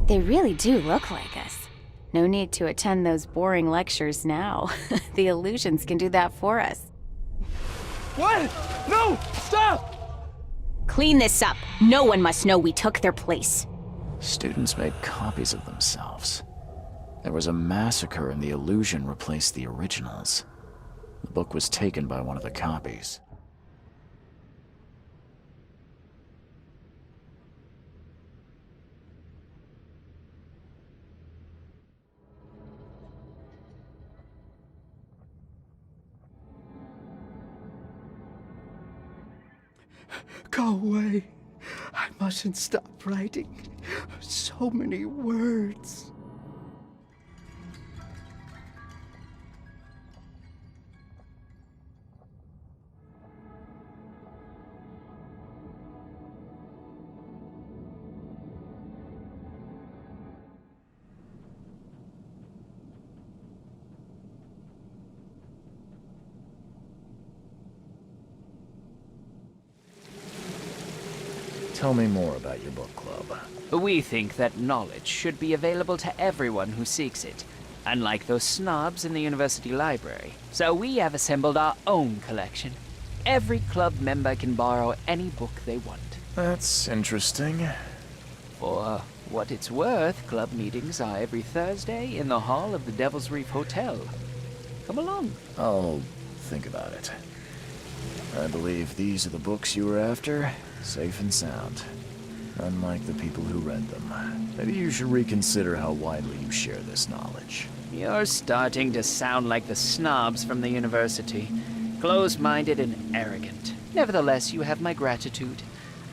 They really do look like us. No need to attend those boring lectures now. The illusions can do that for us. What? No! Stop! Clean this up. No one must know we took their place. Students made copies of themselves. There was a massacre and the illusion replaced the originals. The book was taken by one of the copies. Go away. I mustn't stop writing. So many words. Tell me more about your book club. We think that knowledge should be available to everyone who seeks it, unlike those snobs in the university library. So we have assembled our own collection. Every club member can borrow any book they want. That's interesting. For what it's worth, club meetings are every Thursday in the hall of the Devil's Reef Hotel. Come along. I'll think about it. I believe these are the books you were after. Safe and sound. Unlike the people who read them. Maybe you should reconsider how widely you share this knowledge. You're starting to sound like the snobs from the university. Closed-minded and arrogant. Nevertheless, you have my gratitude.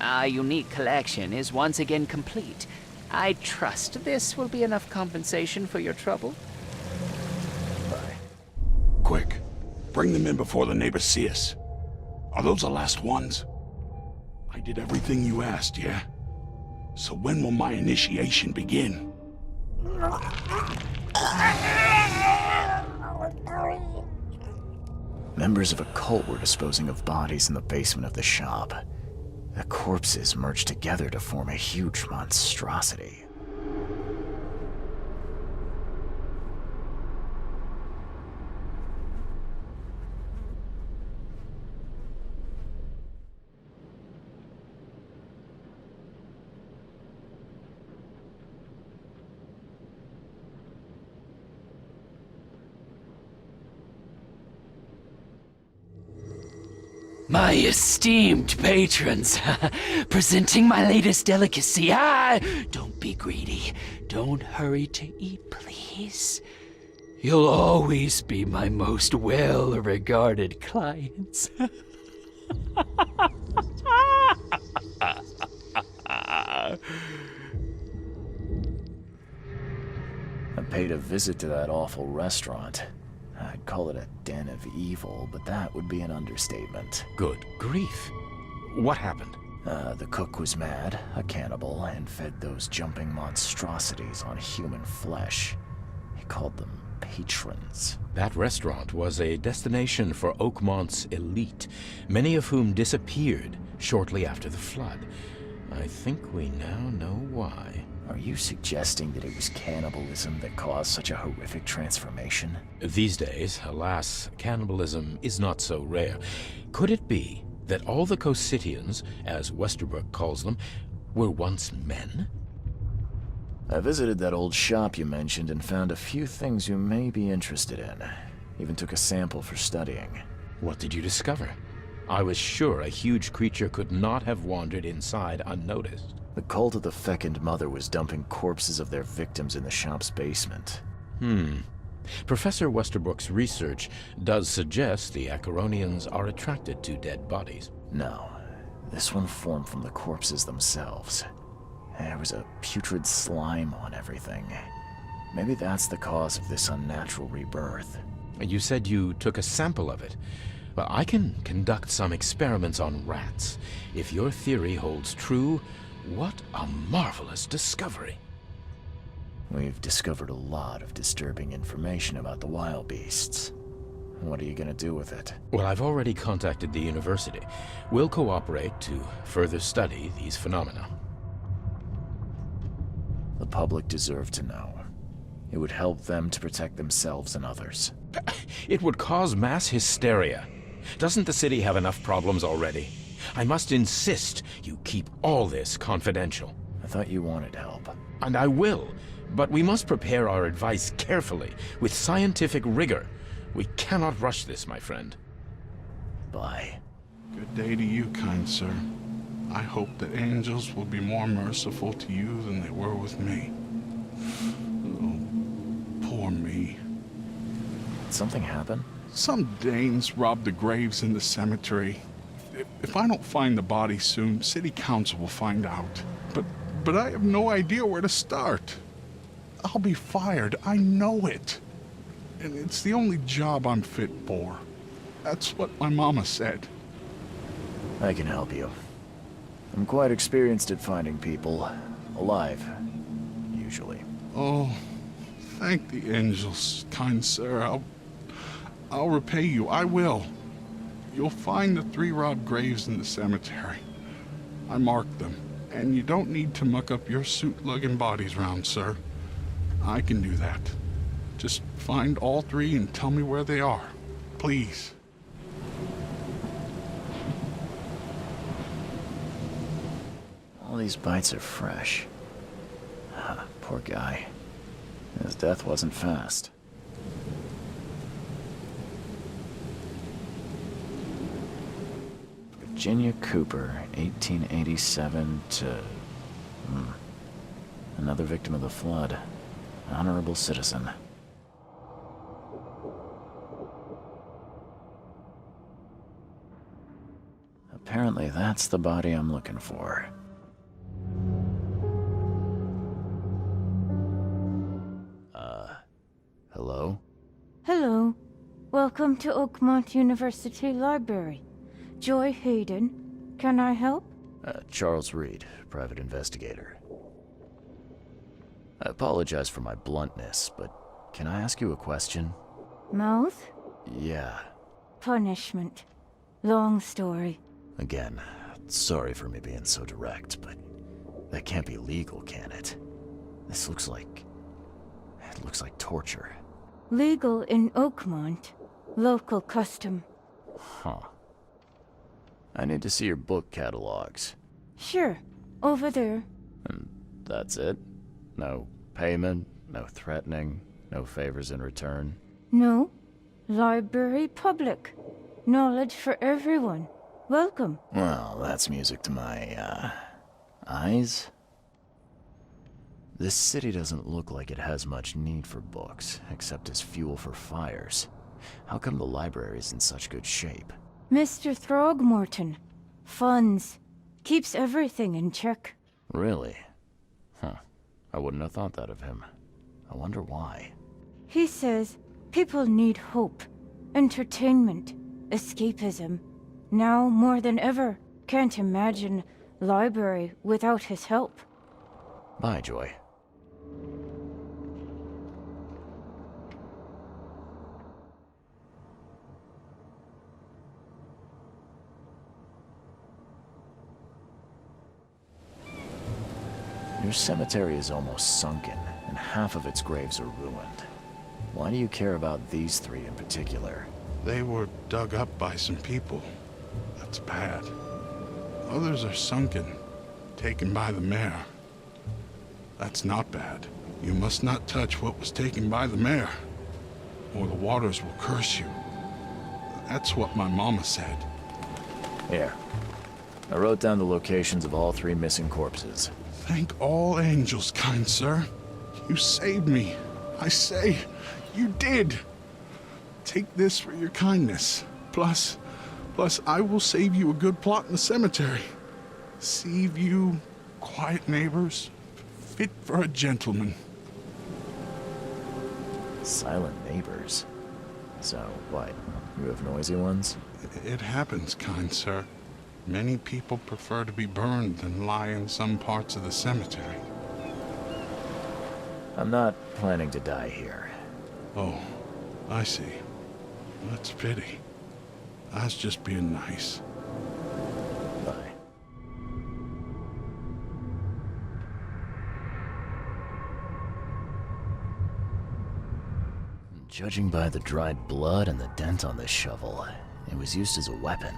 Our unique collection is once again complete. I trust this will be enough compensation for your trouble. Bye. Quick, bring them in before the neighbors see us. Are those the last ones? I did everything you asked, yeah? So when will my initiation begin? Members of a cult were disposing of bodies in the basement of the shop. The corpses merged together to form a huge monstrosity. My esteemed patrons, presenting my latest delicacy. Don't be greedy. Don't hurry to eat, please. You'll always be my most well-regarded clients. I paid a visit to that awful restaurant. I'd call it a den of evil, but that would be an understatement. Good grief. What happened? The cook was mad, a cannibal, and fed those jumping monstrosities on human flesh. He called them patrons. That restaurant was a destination for Oakmont's elite, many of whom disappeared shortly after the flood. I think we now know why. Are you suggesting that it was cannibalism that caused such a horrific transformation? These days, alas, cannibalism is not so rare. Could it be that all the Cositians, as Westerbrook calls them, were once men? I visited that old shop you mentioned and found a few things you may be interested in. Even took a sample for studying. What did you discover? I was sure a huge creature could not have wandered inside unnoticed. The cult of the Fecund Mother was dumping corpses of their victims in the shop's basement. Professor Westerbrook's research does suggest the Acheronians are attracted to dead bodies. No, this one formed from the corpses themselves. There was a putrid slime on everything. Maybe that's the cause of this unnatural rebirth. You said you took a sample of it. Well, I can conduct some experiments on rats. If your theory holds true, what a marvelous discovery. We've discovered a lot of disturbing information about the wild beasts. What are you gonna do with it? Well, I've already contacted the university. We'll cooperate to further study these phenomena. the public deserve to know. It would help them to protect themselves and others. It would cause mass hysteria. Doesn't the city have enough problems already? I must insist you keep all this confidential. I thought you wanted help. And I will, but we must prepare our advice carefully, with scientific rigor. We cannot rush this, my friend. Bye. Good day to you, kind sir. I hope that angels will be more merciful to you than they were with me. Oh, poor me. Did something happen? Some Danes robbed the graves in the cemetery. If I don't find the body soon, city council will find out. But I have no idea where to start. I'll be fired, I know it. And it's the only job I'm fit for. That's what my mama said. I can help you. I'm quite experienced at finding people alive, usually. Oh, thank the angels, kind sir. I'll repay you, I will. You'll find the 3 robbed graves in the cemetery. I marked them, and you don't need to muck up your suit lugging bodies round, sir. I can do that. Just find all 3 and tell me where they are. Please. All these bites are fresh. Poor guy. His death wasn't fast. Virginia Cooper, 1887 to... Another victim of the flood. Honorable citizen. Apparently that's the body I'm looking for. Hello? Hello. Welcome to Oakmont University Library. Joy Hayden. Can I help? Charles Reed, private investigator. I apologize for my bluntness, but can I ask you a question? Mouth? Yeah. Punishment. Long story. Again, sorry for me being so direct, but that can't be legal, can it? This looks like... It looks like torture. Legal in Oakmont. Local custom. Huh. I need to see your book catalogs. Sure. Over there. And that's it? No payment, no threatening, no favors in return? No. Library public. Knowledge for everyone. Welcome. Well, that's music to my, eyes. This city doesn't look like it has much need for books, except as fuel for fires. How come the library's in such good shape? Mr. Throgmorton. Funds. Keeps everything in check. Really? Huh. I wouldn't have thought that of him. I wonder why. He says people need hope, entertainment, escapism. Now more than ever, can't imagine library without his help. Bye, Joy. Your cemetery is almost sunken, and half of its graves are ruined. Why do you care about these 3 in particular? They were dug up by some people. That's bad. Others are sunken, taken by the mayor. That's not bad. You must not touch what was taken by the mayor, or the waters will curse you. That's what my mama said. Here. I wrote down the locations of all 3 missing corpses. Thank all angels, kind sir. You saved me. I say, you did. Take this for your kindness. Plus, I will save you a good plot in the cemetery. Save you quiet neighbors, fit for a gentleman. Silent neighbors? So, what? You have noisy ones? It happens, kind sir. Many people prefer to be burned than lie in some parts of the cemetery. I'm not planning to die here. Oh, I see. That's a pity. I was just being nice. Bye. Judging by the dried blood and the dent on this shovel, it was used as a weapon.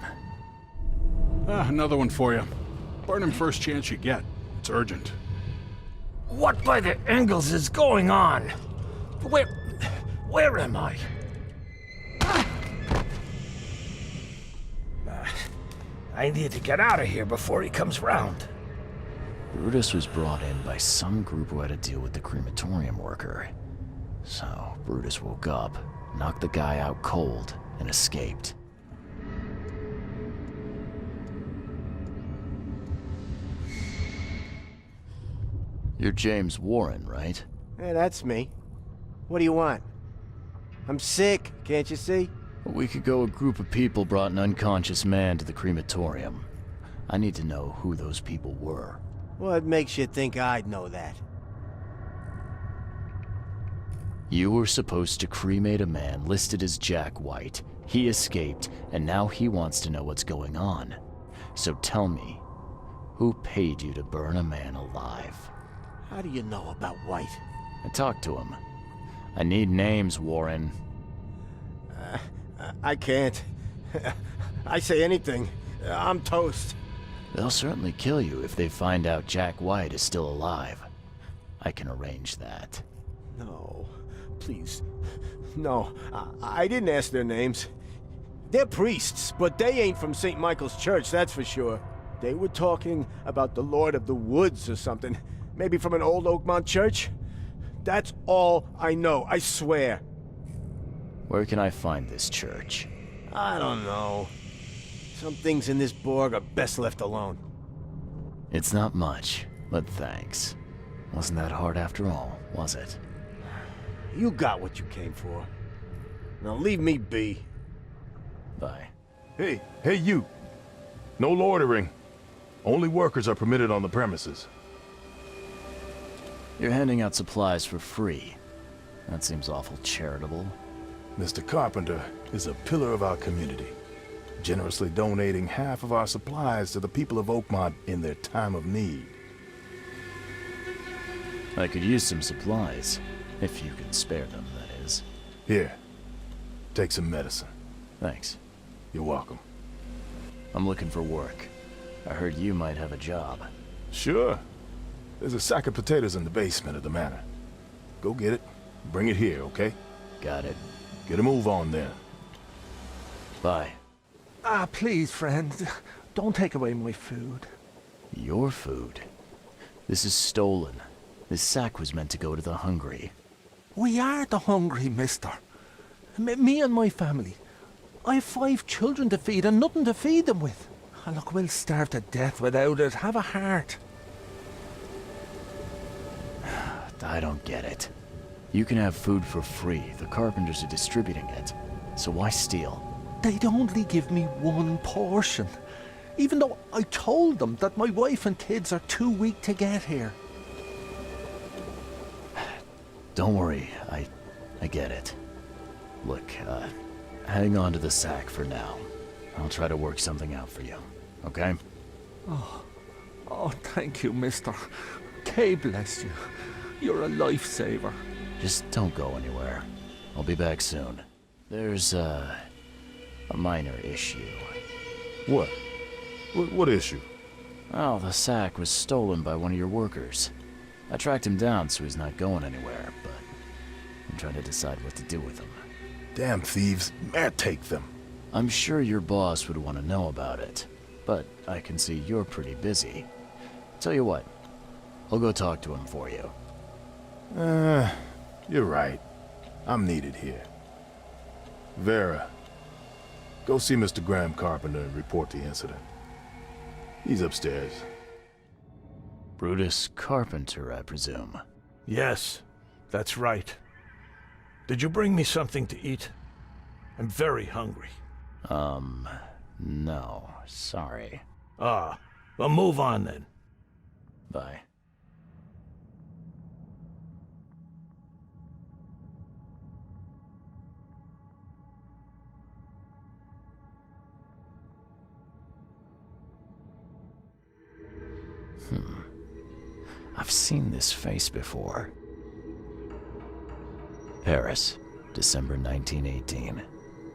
Another one for you. Burn him first chance you get. It's urgent. What by the Engels is going on? Where am I? I need to get out of here before he comes round. Brutus was brought in by some group who had to deal with the crematorium worker. So, Brutus woke up, knocked the guy out cold, and escaped. You're James Warren, right? Hey, that's me. What do you want? I'm sick, can't you see? A week ago, a group of people brought an unconscious man to the crematorium. I need to know who those people were. What makes you think I'd know that? You were supposed to cremate a man listed as Jack White. He escaped, and now he wants to know what's going on. So tell me, who paid you to burn a man alive? How do you know about White? I talked to him. I need names, Warren. I can't. I say anything. I'm toast. They'll certainly kill you if they find out Jack White is still alive. I can arrange that. No, please. No, I didn't ask their names. They're priests, but they ain't from St. Michael's Church, that's for sure. They were talking about the Lord of the Woods or something. Maybe from an old Oakmont church? That's all I know, I swear. Where can I find this church? I don't know. Some things in this Borg are best left alone. It's not much, but thanks. Wasn't that hard after all, was it? You got what you came for. Now leave me be. Bye. Hey you. No loitering. Only workers are permitted on the premises. You're handing out supplies for free. That seems awful charitable. Mr. Carpenter is a pillar of our community, generously donating half of our supplies to the people of Oakmont in their time of need. I could use some supplies, if you can spare them, that is. Here, take some medicine. Thanks. You're welcome. I'm looking for work. I heard you might have a job. Sure. There's a sack of potatoes in the basement of the manor. Go get it. Bring it here, okay? Got it. Get a move on then. Bye. Please, friend. Don't take away my food. Your food? This is stolen. This sack was meant to go to the hungry. We are the hungry, mister. Me and my family. I have 5 children to feed and nothing to feed them with. And look, we'll starve to death without it. Have a heart. I don't get it. You can have food for free. The carpenters are distributing it. So why steal? They'd only give me 1 portion. Even though I told them that my wife and kids are too weak to get here. Don't worry, I get it. Look, hang on to the sack for now. I'll try to work something out for you, okay? Oh, thank you, mister. Kay bless you. You're a lifesaver. Just don't go anywhere. I'll be back soon. There's, a minor issue. What? What issue? Well, the sack was stolen by one of your workers. I tracked him down so he's not going anywhere, but I'm trying to decide what to do with him. Damn thieves. Take them. I'm sure your boss would want to know about it, but I can see you're pretty busy. Tell you what, I'll go talk to him for you. You're right. I'm needed here. Vera, go see Mr. Graham Carpenter and report the incident. He's upstairs. Brutus Carpenter, I presume. Yes, that's right. Did you bring me something to eat? I'm very hungry. No, sorry. Well, move on then. Bye. I've seen this face before. Paris, December 1918,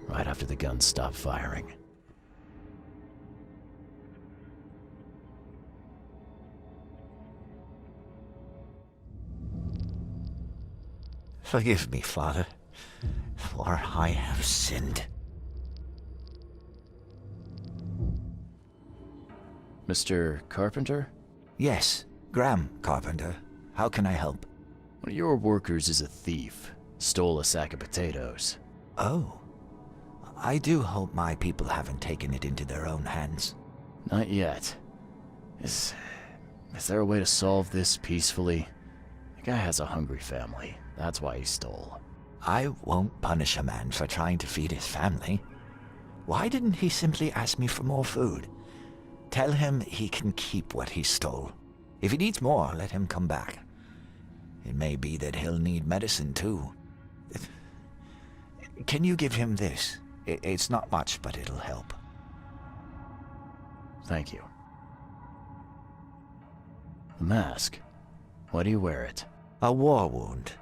right after the guns stopped firing. Forgive me, Father, for I have sinned. Mr. Carpenter? Yes, Graham Carpenter. How can I help? One of your workers is a thief. Stole a sack of potatoes. Oh. I do hope my people haven't taken it into their own hands. Not yet. Is there a way to solve this peacefully? The guy has a hungry family. That's why he stole. I won't punish a man for trying to feed his family. Why didn't he simply ask me for more food? Tell him he can keep what he stole. If he needs more, let him come back. It may be that he'll need medicine too. Can you give him this? It's not much, but it'll help. Thank you. The mask. Why do you wear it? A war wound.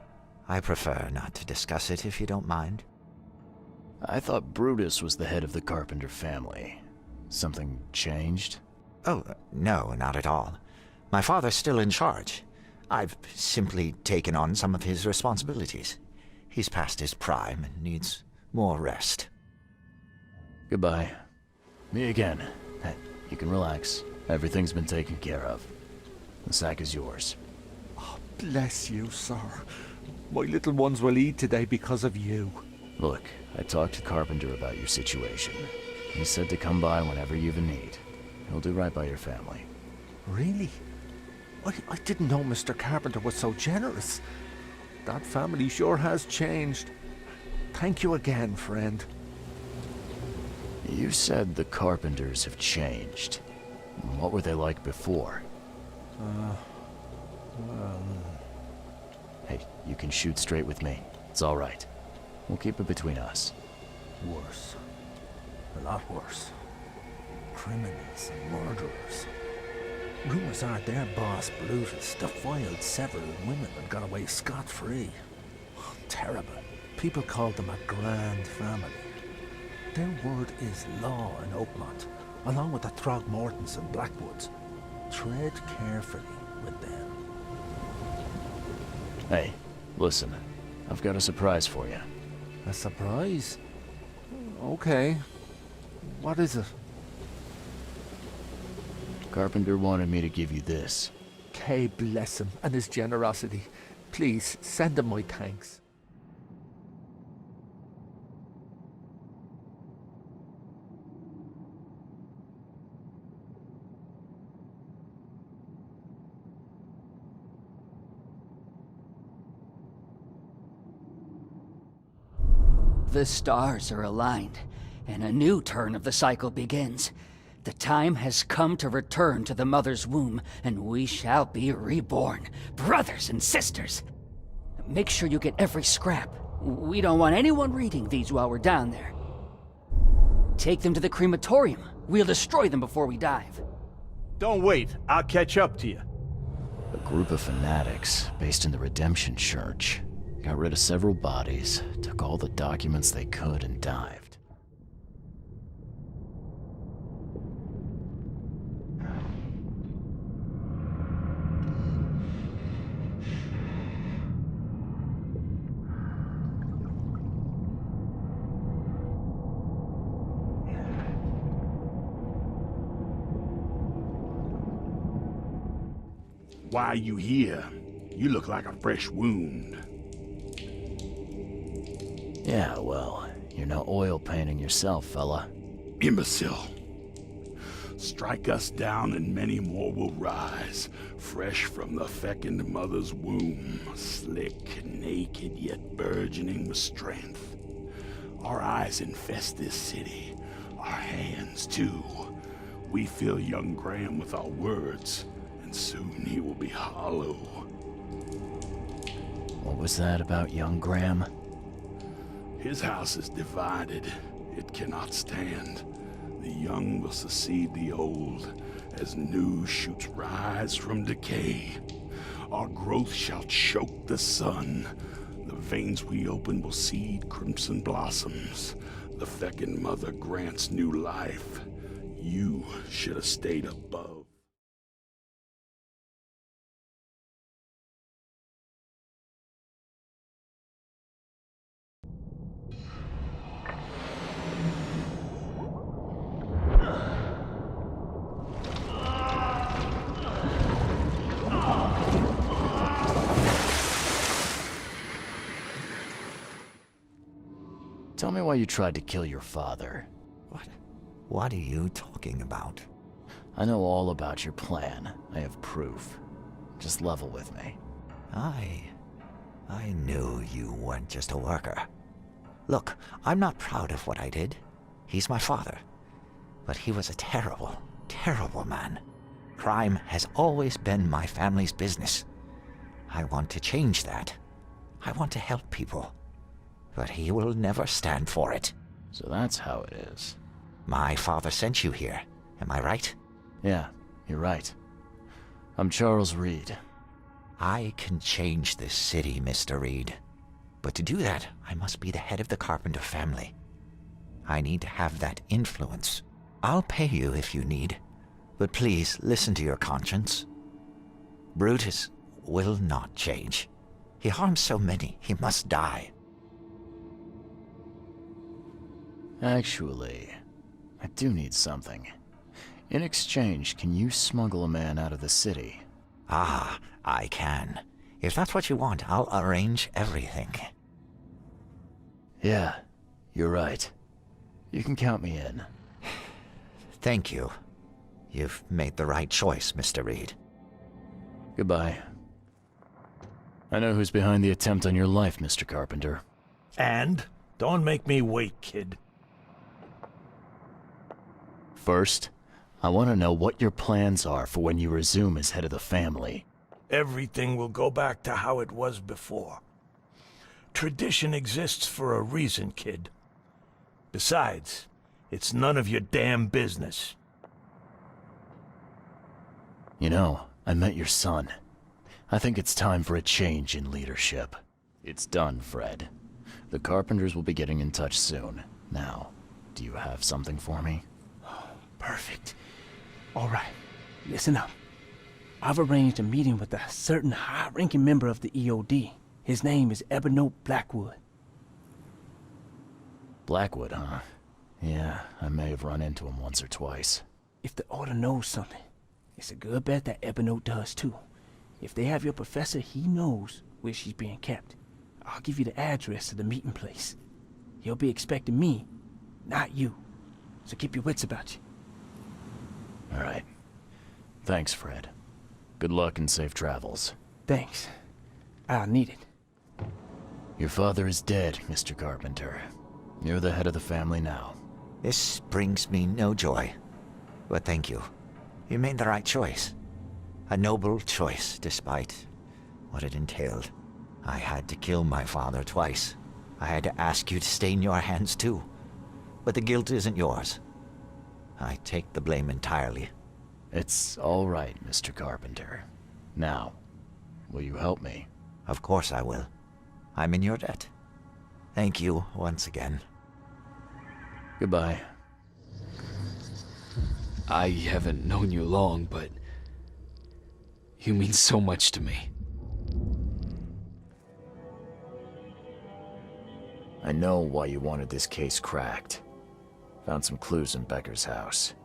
I prefer not to discuss it if you don't mind. I thought Brutus was the head of the Carpenter family. Something changed? Oh, no, not at all. My father's still in charge. I've simply taken on some of his responsibilities. He's past his prime and needs more rest. Goodbye. Me again. You can relax. Everything's been taken care of. The sack is yours. Oh, bless you, sir. My little ones will eat today because of you. Look, I talked to Carpenter about your situation. He said to come by whenever you've a need. He'll do right by your family. Really? I didn't know Mr. Carpenter was so generous. That family sure has changed. Thank you again, friend. You said the Carpenters have changed. What were they like before? Well... Hey, you can shoot straight with me. It's all right. We'll keep it between us. Worse. A lot worse. Criminals and murderers. Rumors are their boss, Brutus, defiled several women and got away scot-free. Oh, terrible. People called them a grand family. Their word is law in Oakmont, along with the Throgmortons and Blackwoods. Tread carefully with them. Hey, listen. I've got a surprise for you. A surprise? Okay. What is it? Carpenter wanted me to give you this. Kay bless him and his generosity. Please, send him my thanks. The stars are aligned, and a new turn of the cycle begins. The time has come to return to the mother's womb, and we shall be reborn, brothers and sisters. Make sure you get every scrap. We don't want anyone reading these while we're down there. Take them to the crematorium. We'll destroy them before we dive. Don't wait. I'll catch up to you. A group of fanatics based in the Redemption Church got rid of several bodies, took all the documents they could, and dived. Why are you here? You look like a fresh wound. Yeah, well, you're no oil painting yourself, fella. Imbecile. Strike us down and many more will rise, fresh from the fecund mother's womb, slick, naked, yet burgeoning with strength. Our eyes infest this city, our hands too. We fill young Graham with our words, and soon he will be hollow. What was that about young Graham? His house is divided. It cannot stand. The young will succeed the old, as new shoots rise from decay. Our growth shall choke the sun. The veins we open will seed crimson blossoms. The Feckin' Mother grants new life. You should have stayed above. Tell me why you tried to kill your father. What are you talking about? I know all about your plan. I have proof. Just level with me. I knew you weren't just a worker. Look, I'm not proud of what I did. He's my father. But he was a terrible, terrible man. Crime has always been my family's business. I want to change that. I want to help people. But he will never stand for it. So that's how it is. My father sent you here. Am I right? Yeah, you're right. I'm Charles Reed. I can change this city, Mr. Reed. But to do that, I must be the head of the Carpenter family. I need to have that influence. I'll pay you if you need. But please, listen to your conscience. Brutus will not change. He harms so many, he must die. Actually, I do need something. In exchange, can you smuggle a man out of the city? Ah, I can. If that's what you want, I'll arrange everything. Yeah, you're right. You can count me in. Thank you. You've made the right choice, Mr. Reed. Goodbye. I know who's behind the attempt on your life, Mr. Carpenter. And? Don't make me wait, kid. First, I want to know what your plans are for when you resume as head of the family. Everything will go back to how it was before. Tradition exists for a reason, kid. Besides, it's none of your damn business. You know, I met your son. I think it's time for a change in leadership. It's done, Fred. The Carpenters will be getting in touch soon. Now, do you have something for me? Perfect. All right, listen up. I've arranged a meeting with a certain high-ranking member of the EOD. His name is Ebony Blackwood. Blackwood, huh? Yeah, I may have run into him once or twice. If the Order knows something, it's a good bet that Ebony does too. If they have your professor, he knows where she's being kept. I'll give you the address of the meeting place. He'll be expecting me, not you. So keep your wits about you. All right. Thanks, Fred. Good luck and safe travels. Thanks. I'll need it. Your father is dead, Mr. Carpenter. You're the head of the family now. This brings me no joy. But thank you. You made the right choice. A noble choice, despite what it entailed. I had to kill my father twice. I had to ask you to stain your hands too. But the guilt isn't yours. I take the blame entirely. It's all right, Mr. Carpenter. Now, will you help me? Of course I will. I'm in your debt. Thank you once again. Goodbye. I haven't known you long, but you mean so much to me. I know why you wanted this case cracked. Found some clues in Becker's house.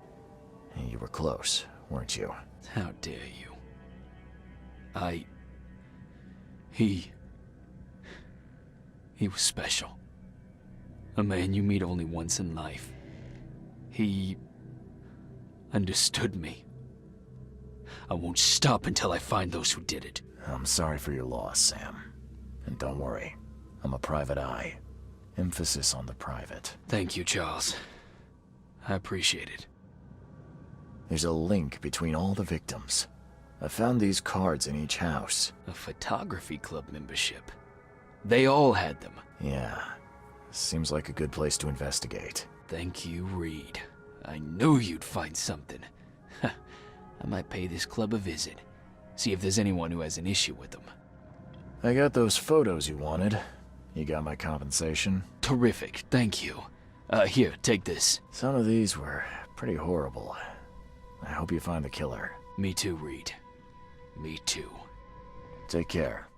And you were close, weren't you? How dare you? He was special. A man you meet only once in life. He understood me. I won't stop until I find those who did it. I'm sorry for your loss, Sam. And don't worry, I'm a private eye. Emphasis on the private. Thank you, Charles. I appreciate it. There's a link between all the victims. I found these cards in each house. A photography club membership. They all had them. Yeah. Seems like a good place to investigate. Thank you, Reed. I knew you'd find something. I might pay this club a visit. See if there's anyone who has an issue with them. I got those photos you wanted. You got my compensation? Terrific, thank you. Here, take this. Some of these were pretty horrible. I hope you find the killer. Me too, Reed. Me too. Take care.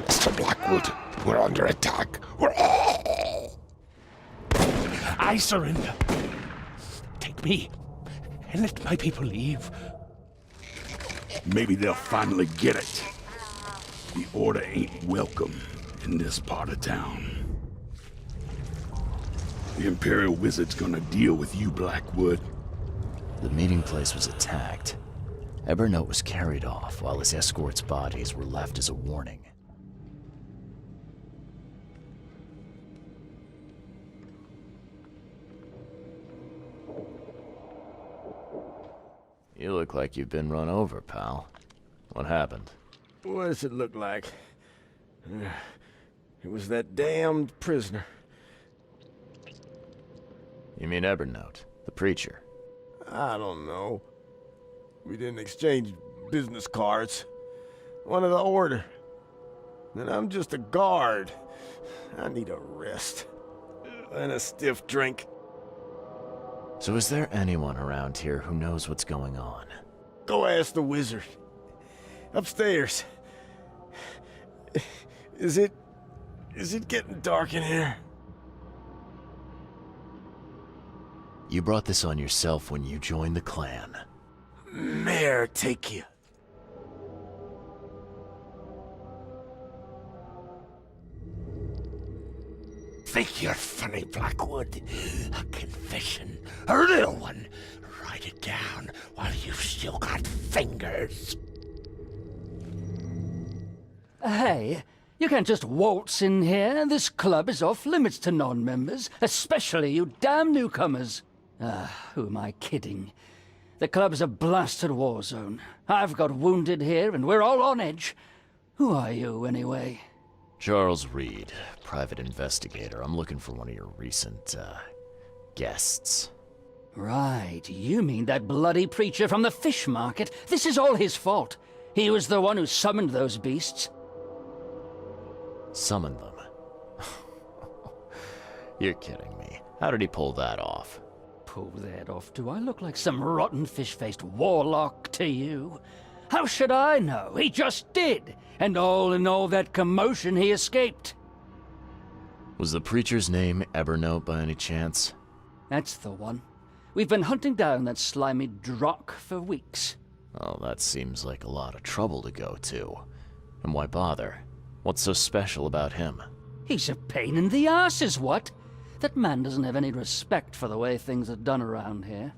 Mr. Blackwood, we're under attack. I surrender. Take me, and let my people leave. Maybe they'll finally get it. The Order ain't welcome in this part of town. The Imperial Wizard's gonna deal with you, Blackwood. The meeting place was attacked. Evernote was carried off, while his escort's bodies were left as a warning. You look like you've been run over, pal. What happened? What does it look like? It was that damned prisoner. You mean Evernote, the preacher? I don't know. We didn't exchange business cards. One of the Order. And I'm just a guard. I need a rest. And a stiff drink. So is there anyone around here who knows what's going on? Go ask the wizard. Upstairs. Is it getting dark in here? You brought this on yourself when you joined the clan. Mayor, take you. Think you're funny, Blackwood? A confession, a real one. Write it down while you've still got fingers. Hey, you can't just waltz in here. This club is off limits to non-members, especially you damn newcomers. Who am I kidding? The club's a blasted war zone. I've got wounded here, and we're all on edge. Who are you, anyway? Charles Reed, private investigator. I'm looking for one of your recent, guests. Right, you mean that bloody preacher from the fish market? This is all his fault. He was the one who summoned those beasts. Summoned them? You're kidding me. How did he pull that off? Pull that off? Do I look like some rotten fish-faced warlock to you? How should I know? He just did. And all in all that commotion, he escaped. Was the preacher's name Evernote by any chance? That's the one. We've been hunting down that slimy drock for weeks. Oh, that seems like a lot of trouble to go to. And why bother? What's so special about him? He's a pain in the ass, is what? That man doesn't have any respect for the way things are done around here.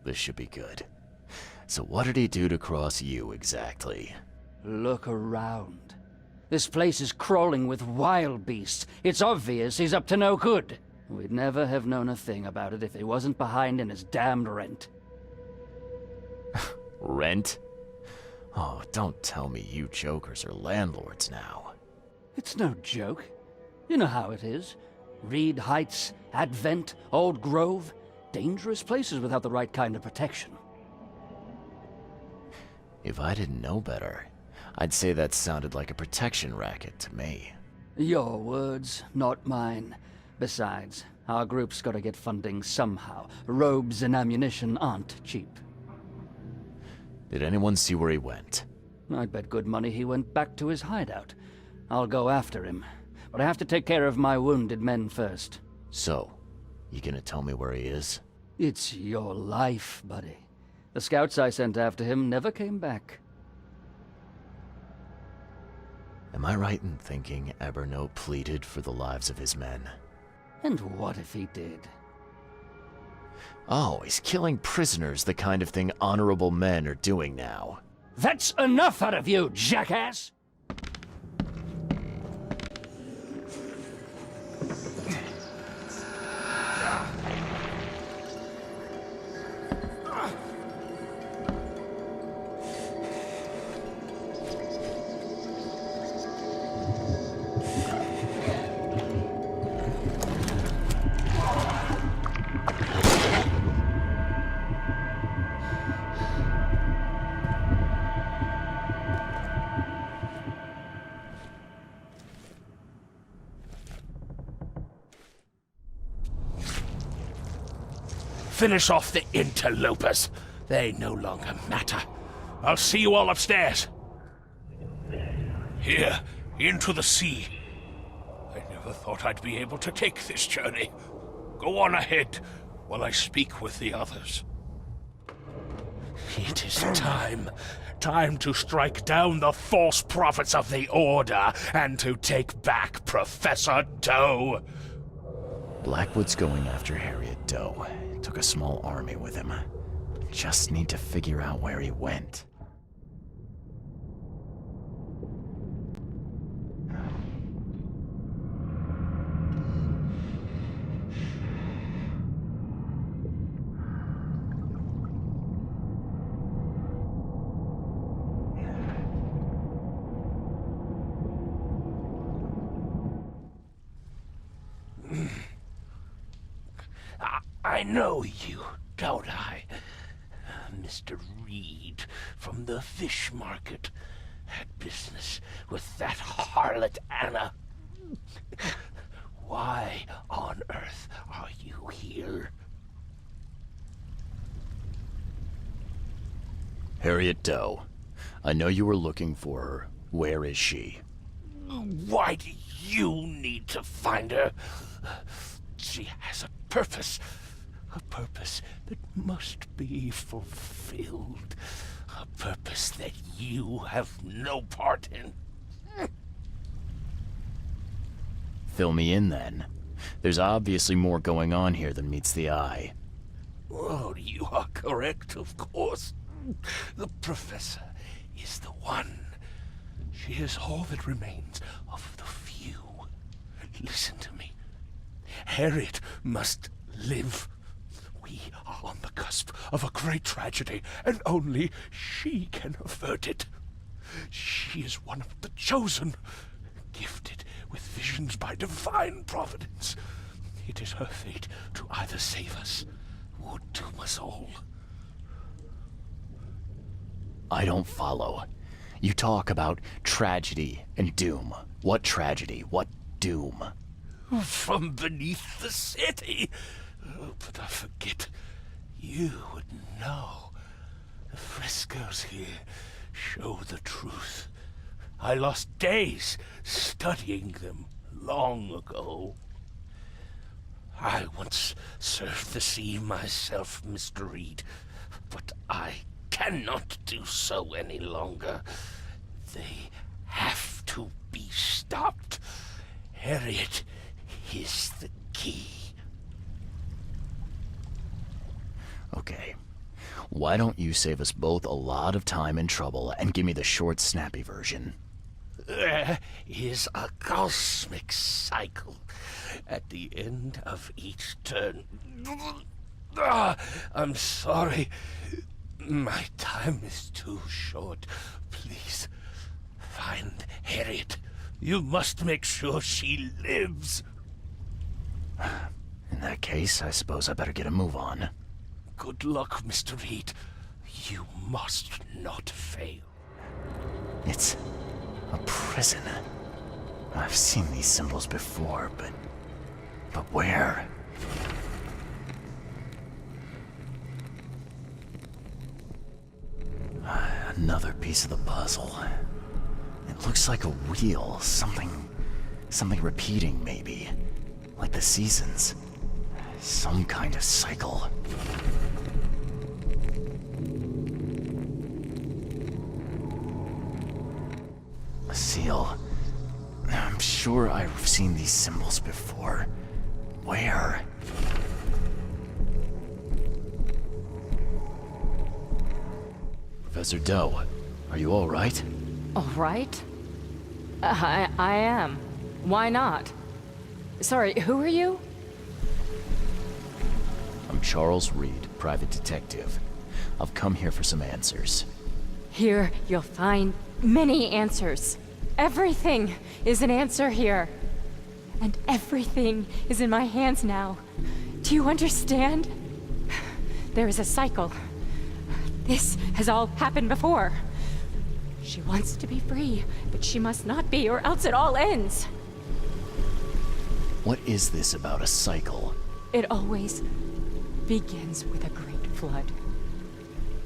This should be good. So what did he do to cross you, exactly? Look around. This place is crawling with wild beasts. It's obvious he's up to no good. We'd never have known a thing about it if he wasn't behind in his damned rent. Rent? Oh, don't tell me you jokers are landlords now. It's no joke. You know how it is. Reed Heights, Advent, Old Grove. Dangerous places without the right kind of protection. If I didn't know better, I'd say that sounded like a protection racket to me. Your words, not mine. Besides, our group's gotta get funding somehow. Robes and ammunition aren't cheap. Did anyone see where he went? I'd bet good money he went back to his hideout. I'll go after him, but I have to take care of my wounded men first. So, you gonna tell me where he is? It's your life, buddy. The scouts I sent after him never came back. Am I right in thinking Evernote pleaded for the lives of his men? And what if he did? Oh, he's killing prisoners, the kind of thing honorable men are doing now. That's enough out of you, jackass! Finish off the interlopers. They no longer matter. I'll see you all upstairs. Here, into the sea. I never thought I'd be able to take this journey. Go on ahead while I speak with the others. It is time. Time to strike down the false prophets of the Order and to take back Professor Doe. Blackwood's going after Harriet Doe. Took a small army with him. Just need to figure out where he went. I know you, don't I? Mr. Reed from the fish market had business with that harlot Anna. Why on earth are you here? Harriet Doe. I know you were looking for her. Where is she? Why do you need to find her? She has a purpose that must be fulfilled. A purpose that you have no part in. Fill me in, then. There's obviously more going on here than meets the eye. Oh, you are correct, of course. The Professor is the one. She is all that remains of the few. Listen to me. Harriet must live. We are on the cusp of a great tragedy, and only she can avert it. She is one of the chosen, gifted with visions by divine providence. It is her fate to either save us or doom us all. I don't follow. You talk about tragedy and doom. What tragedy? What doom? From beneath the city. Oh, but I forget. You would know. The frescoes here show the truth. I lost days studying them long ago. I once served the sea myself, Mr. Reed, but I cannot do so any longer. They have to be stopped. Harriet is the key. Okay. Why don't you save us both a lot of time and trouble and give me the short, snappy version? There is a cosmic cycle at the end of each turn. I'm sorry. My time is too short. Please, find Harriet. You must make sure she lives. In that case, I suppose I better get a move on. Good luck, Mr. Reed. You must not fail. It's a prison. I've seen these symbols before, but where? Another piece of the puzzle. It looks like a wheel, something repeating maybe. Like the seasons. Some kind of cycle. A seal. I'm sure I've seen these symbols before. Where? Professor Doe, are you all right? All right? I am. Why not? Sorry, who are you? I'm Charles Reed, private detective. I've come here for some answers. Here, you'll find many answers. Everything is an answer here. And everything is in my hands now. Do you understand? There is a cycle. This has all happened before. She wants to be free, but she must not be, or else it all ends. What is this about a cycle? It always begins with a great flood.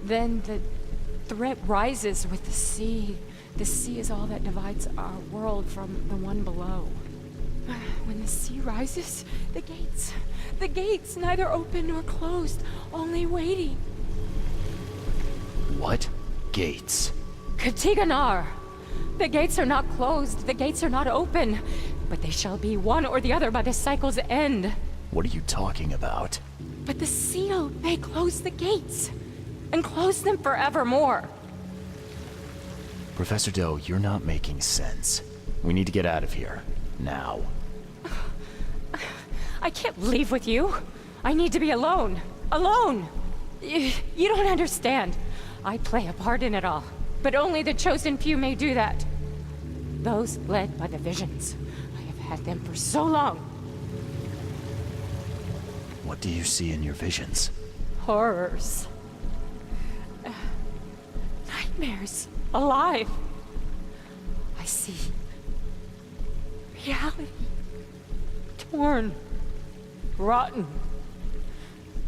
Then the threat rises with the sea. The sea is all that divides our world from the one below. When the sea rises, the gates, neither open nor closed, only waiting. What? Gates? Katiganar! The gates are not closed, the gates are not open, but they shall be one or the other by the cycle's end. What are you talking about? But the seal may close the gates, and close them forevermore. Professor Doe, you're not making sense. We need to get out of here. Now. I can't leave with you. I need to be alone. Alone! You don't understand. I play a part in it all, but only the chosen few may do that. Those led by the visions. I have had them for so long. What do you see in your visions? Horrors. Nightmares. Alive. I see reality. Torn. Rotten.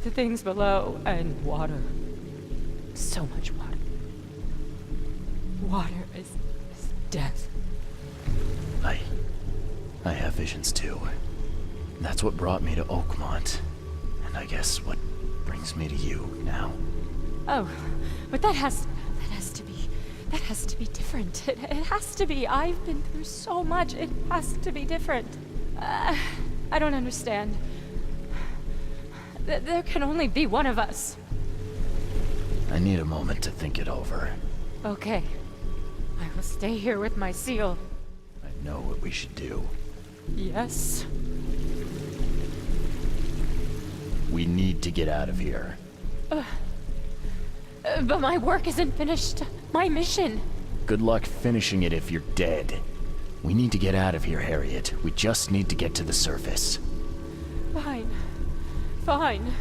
The things below and water. So much water. Water is death. I have visions too. That's what brought me to Oakmont. And I guess what brings me to you now. Oh, but that has to be different. It has to be. I've been through so much. It has to be different. I don't understand. There can only be one of us. I need a moment to think it over. Okay. I will stay here with my seal. I know what we should do. Yes. We need to get out of here. But my work isn't finished. My mission. Good luck finishing it if you're dead. We need to get out of here, Harriet. We just need to get to the surface. Fine. Fine.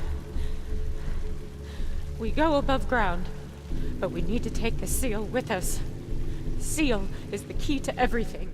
We go above ground, but we need to take the seal with us. The seal is the key to everything.